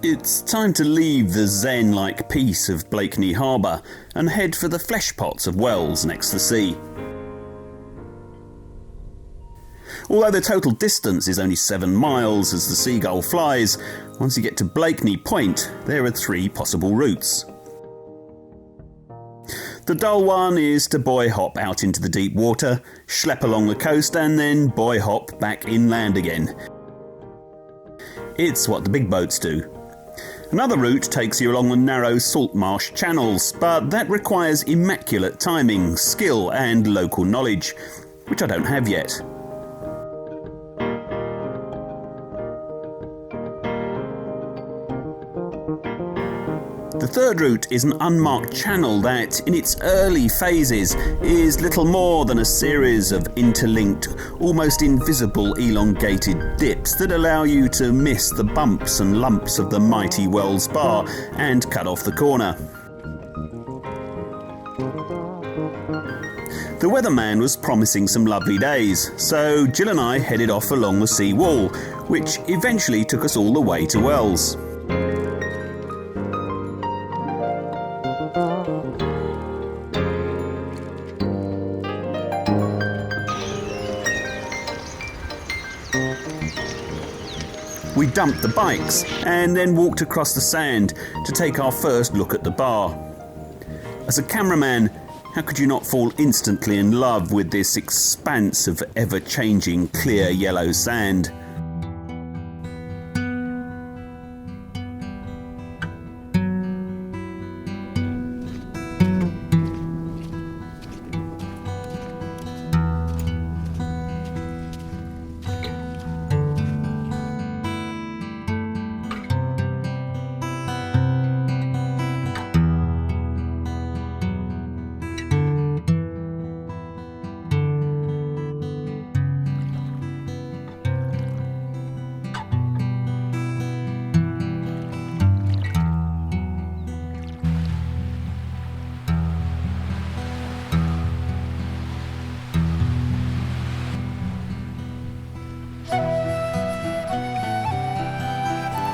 It's time to leave the zen-like peace of Blakeney Harbour and head for the fleshpots of Wells next the sea. Although the total distance is only 7 miles as the seagull flies, once you get to Blakeney Point, there are 3 possible routes. The dull one is to buoy hop out into the deep water, schlep along the coast and then buoy hop back inland again. It's what the big boats do. Another route takes you along the narrow salt marsh channels, but that requires immaculate timing, skill and local knowledge, which I don't have yet. The third route is an unmarked channel that, in its early phases, is little more than a series of interlinked, almost invisible elongated dips that allow you to miss the bumps and lumps of the mighty Wells Bar and cut off the corner. The weatherman was promising some lovely days, so Jill and I headed off along the sea wall, which eventually took us all the way to Wells. We dumped the bikes and then walked across the sand to take our first look at the bar. As a cameraman, how could you not fall instantly in love with this expanse of ever-changing clear yellow sand?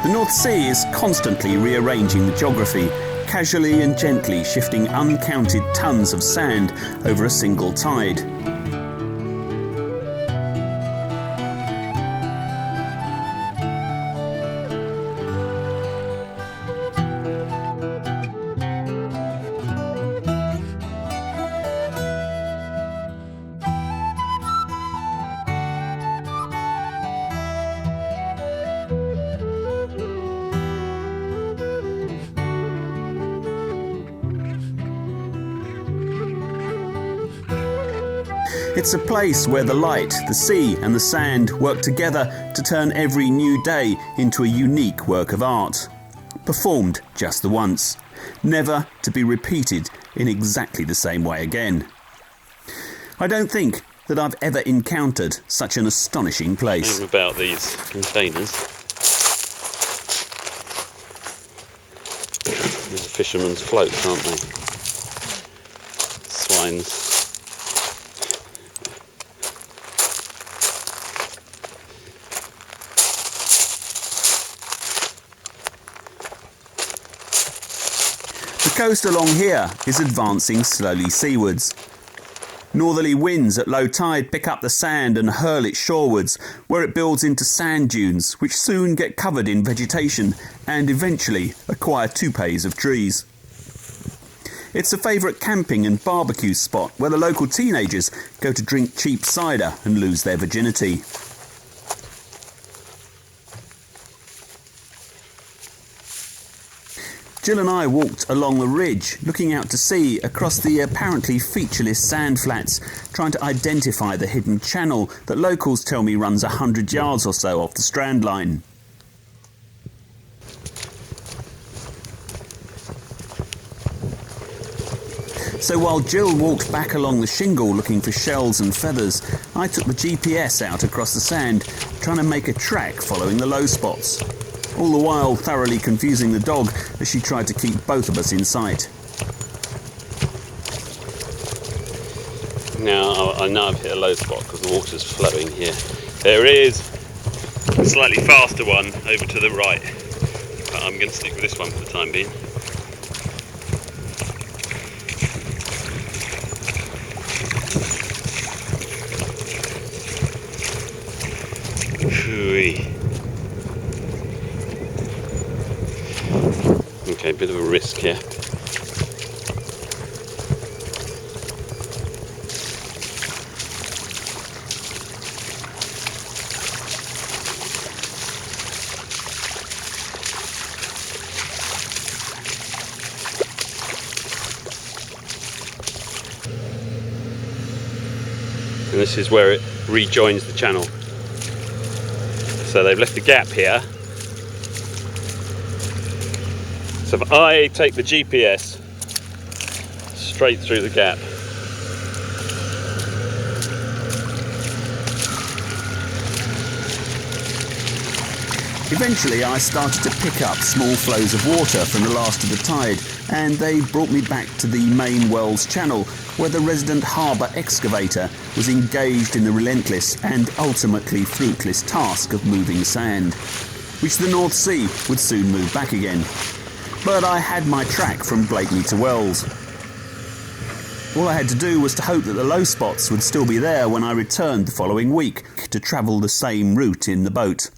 The North Sea is constantly rearranging the geography, casually and gently shifting uncounted tons of sand over a single tide. It's a place where the light, the sea and the sand work together to turn every new day into a unique work of art. Performed just the once, never to be repeated in exactly the same way again. I don't think that I've ever encountered such an astonishing place. About these containers. These are fishermen's floats, aren't they? Swines. The coast along here is advancing slowly seawards. Northerly winds at low tide pick up the sand and hurl it shorewards, where it builds into sand dunes, which soon get covered in vegetation and eventually acquire toupees of trees. It's a favourite camping and barbecue spot where the local teenagers go to drink cheap cider and lose their virginity. Jill and I walked along the ridge, looking out to sea across the apparently featureless sand flats, trying to identify the hidden channel that locals tell me runs 100 yards or so off the strand line. So while Jill walked back along the shingle looking for shells and feathers, I took the GPS out across the sand, trying to make a track following the low spots. All the while thoroughly confusing the dog as she tried to keep both of us in sight. Now I know I've hit a low spot because the water's flowing here. There is a slightly faster one over to the right, but I'm going to stick with this one for the time being. Okay, bit of a risk here. And this is where it rejoins the channel. So they've left a gap here. So if I take the GPS straight through the gap, Eventually I started to pick up small flows of water from the last of the tide, and they brought me back to the main Wells Channel, where the resident harbour excavator was engaged in the relentless and ultimately fruitless task of moving sand, which the North Sea would soon move back again. But I had my track from Blakeney to Wells. All I had to do was to hope that the low spots would still be there when I returned the following week to travel the same route in the boat.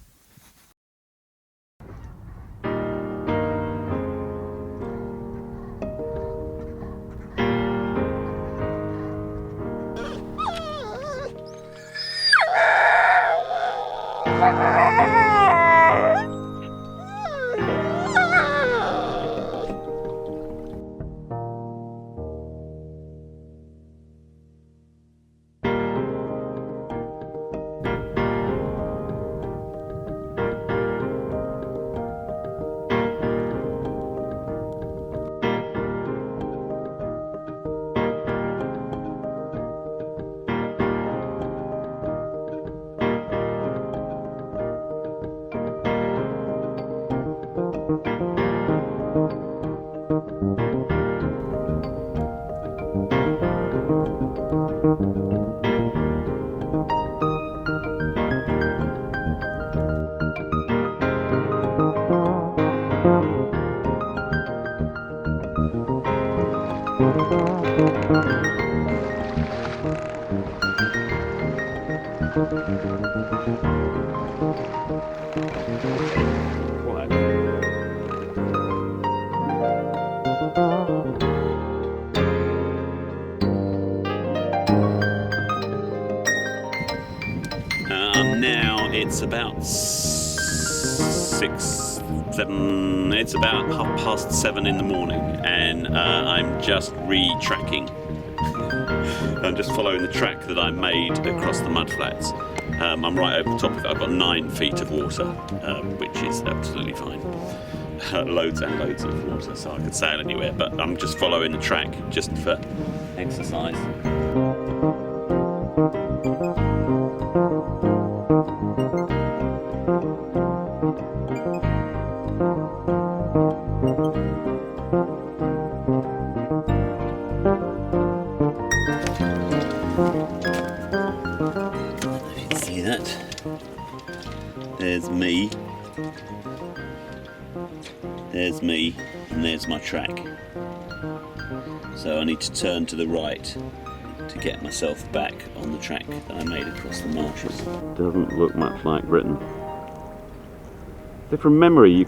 Now it's about it's about 7:30 in the morning, and I'm just re-tracking. I'm just following the track that I made across the mudflats. I'm right over the top of it. I've got 9 feet of water, which is absolutely fine. Loads and loads of water, so I could sail anywhere, but I'm just following the track just for exercise. There's me, and there's my track. So I need to turn to the right to get myself back on the track that I made across the marshes. Doesn't look much like Britain. So from memory, I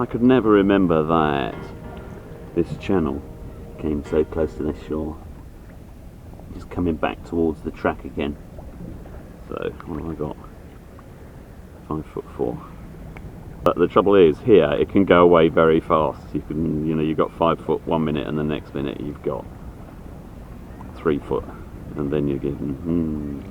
could never remember that this channel came so close to this shore. Just coming back towards the track again. So what have I got? 5'4". But the trouble is, here it can go away very fast. You've got 5 foot 1 minute, and the next minute you've got 3 foot, and then you're getting.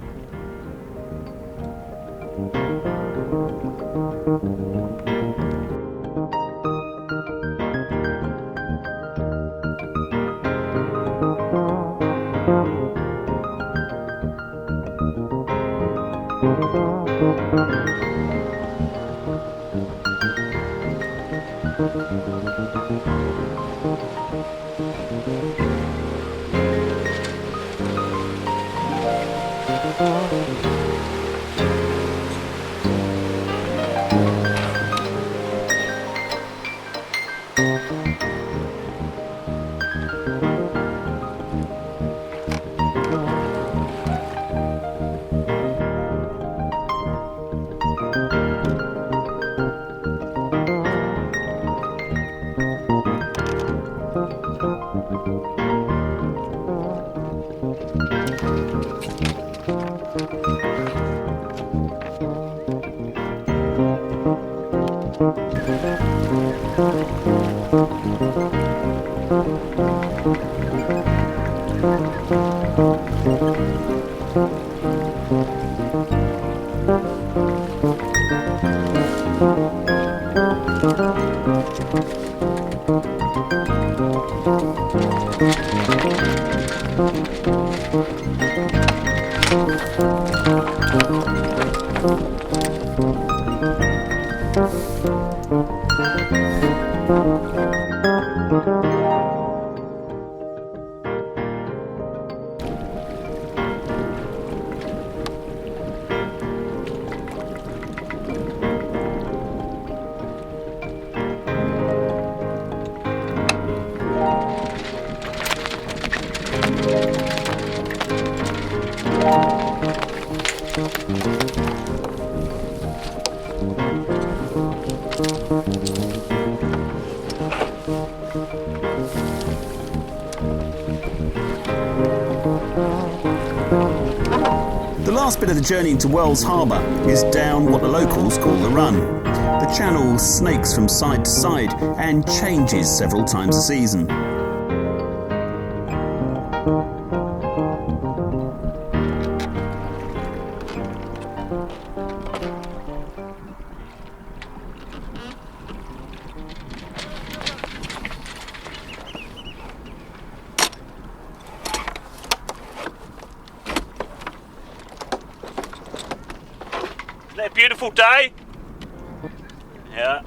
The last bit of the journey into Wells Harbour is down what the locals call the Run. The channel snakes from side to side and changes several times a season. Isn't it a beautiful day? Yeah.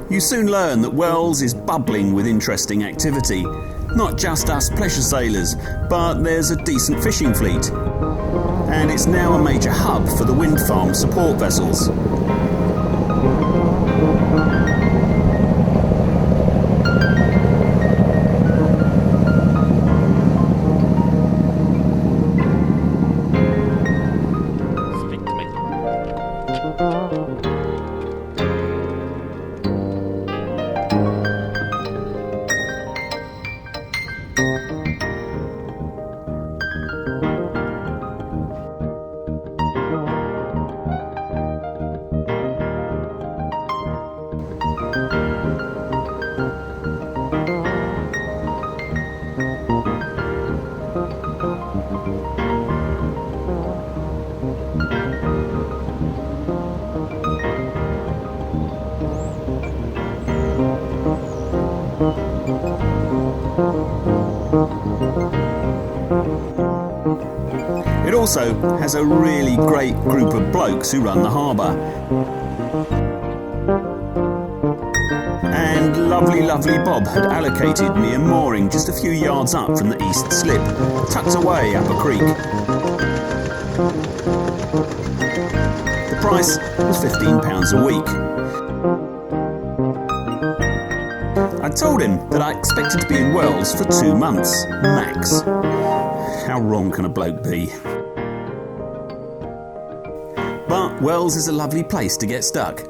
You soon learn that Wells is bubbling with interesting activity. Not just us pleasure sailors, but there's a decent fishing fleet. And it's now a major hub for the wind farm support vessels. Speak to me. It also has a really great group of blokes who run the harbour. And lovely Bob had allocated me a mooring just a few yards up from the east slip, tucked away up a creek. The price was £15 a week. I told him that I expected to be in Wells for 2 months, max. How wrong can a bloke be? But Wells is a lovely place to get stuck.